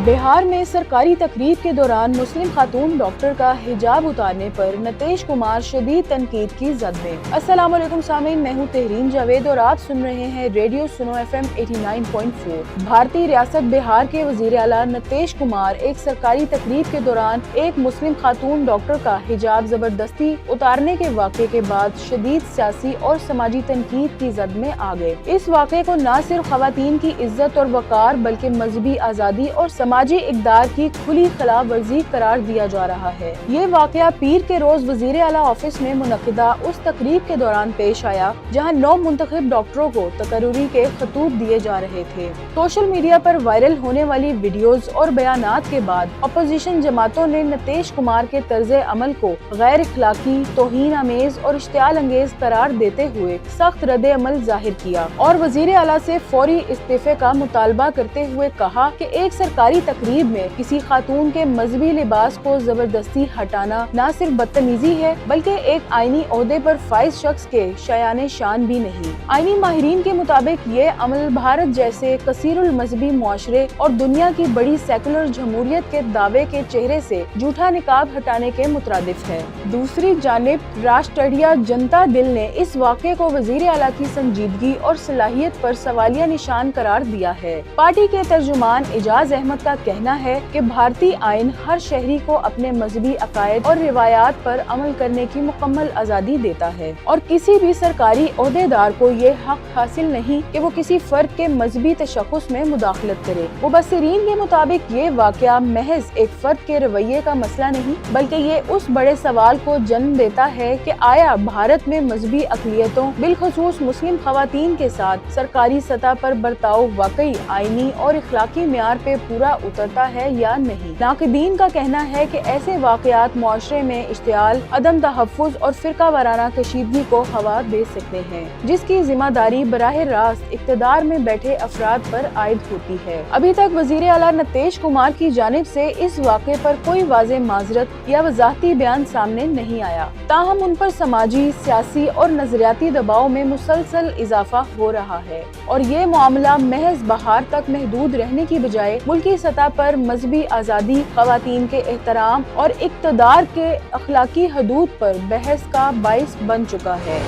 بہار میں سرکاری تقریب کے دوران مسلم خاتون ڈاکٹر کا حجاب اتارنے پر نتیش کمار شدید تنقید کی زد میں۔ السلام علیکم سامعین، میں ہوں تحرین جاوید اور آپ سن رہے ہیں ریڈیو سنو ایف ایم 89.4۔ بھارتی ریاست بہار کے وزیر اعلیٰ نتیش کمار ایک سرکاری تقریب کے دوران ایک مسلم خاتون ڈاکٹر کا حجاب زبردستی اتارنے کے واقعے کے بعد شدید سیاسی اور سماجی تنقید کی زد میں آ گئے۔ اس واقعے کو نہ صرف خواتین کی عزت اور وقار بلکہ مذہبی آزادی اور سماجی اقدار کی کھلی خلاف ورزی قرار دیا جا رہا ہے۔ یہ واقعہ پیر کے روز وزیر اعلیٰ آفس میں منعقدہ اس تقریب کے دوران پیش آیا جہاں 9 منتخب ڈاکٹروں کو تقرری کے خطوط دیے جا رہے تھے۔ سوشل میڈیا پر وائرل ہونے والی ویڈیوز اور بیانات کے بعد اپوزیشن جماعتوں نے نتیش کمار کے طرز عمل کو غیر اخلاقی، توہین آمیز اور اشتعال انگیز قرار دیتے ہوئے سخت رد عمل ظاہر کیا اور وزیر اعلیٰ سے فوری استعفے کا مطالبہ کرتے ہوئے کہا کہ ایک سرکاری تقریب میں کسی خاتون کے مذہبی لباس کو زبردستی ہٹانا نہ صرف بدتمیزی ہے بلکہ ایک آئینی عہدے پر فائز شخص کے شایان شان بھی نہیں۔ آئینی ماہرین کے مطابق یہ عمل بھارت جیسے کثیر المذہبی معاشرے اور دنیا کی بڑی سیکولر جمہوریت کے دعوے کے چہرے سے جھوٹا نقاب ہٹانے کے مترادف ہے۔ دوسری جانب راشٹریہ جنتا دل نے اس واقعے کو وزیر اعلیٰ کی سنجیدگی اور صلاحیت پر سوالیہ نشان قرار دیا ہے۔ پارٹی کے ترجمان اعجاز احمد کا کہنا ہے کہ بھارتی آئین ہر شہری کو اپنے مذہبی عقائد اور روایات پر عمل کرنے کی مکمل آزادی دیتا ہے اور کسی بھی سرکاری عہدیدار کو یہ حق حاصل نہیں کہ وہ کسی فرد کے مذہبی تشخص میں مداخلت کرے۔ مبصرین کے مطابق یہ واقعہ محض ایک فرد کے رویے کا مسئلہ نہیں بلکہ یہ اس بڑے سوال کو جنم دیتا ہے کہ آیا بھارت میں مذہبی اقلیتوں بالخصوص مسلم خواتین کے ساتھ سرکاری سطح پر برتاؤ واقعی آئینی اور اخلاقی معیار پہ پورا اترتا ہے یا نہیں۔ ناقدین کا کہنا ہے کہ ایسے واقعات معاشرے میں اشتعال، عدم تحفظ اور فرقہ وارانہ کشیدگی کو ہوا دے سکتے ہیں جس کی ذمہ داری براہ راست اقتدار میں بیٹھے افراد پر عائد ہوتی ہے۔ ابھی تک وزیر اعلیٰ نتیش کمار کی جانب سے اس واقعے پر کوئی واضح معذرت یا وضاحتی بیان سامنے نہیں آیا، تاہم ان پر سماجی، سیاسی اور نظریاتی دباؤ میں مسلسل اضافہ ہو رہا ہے اور یہ معاملہ محض بہار تک محدود رہنے کی بجائے ملکی سطح پر مذہبی آزادی، خواتین کے احترام اور اقتدار کے اخلاقی حدود پر بحث کا باعث بن چکا ہے۔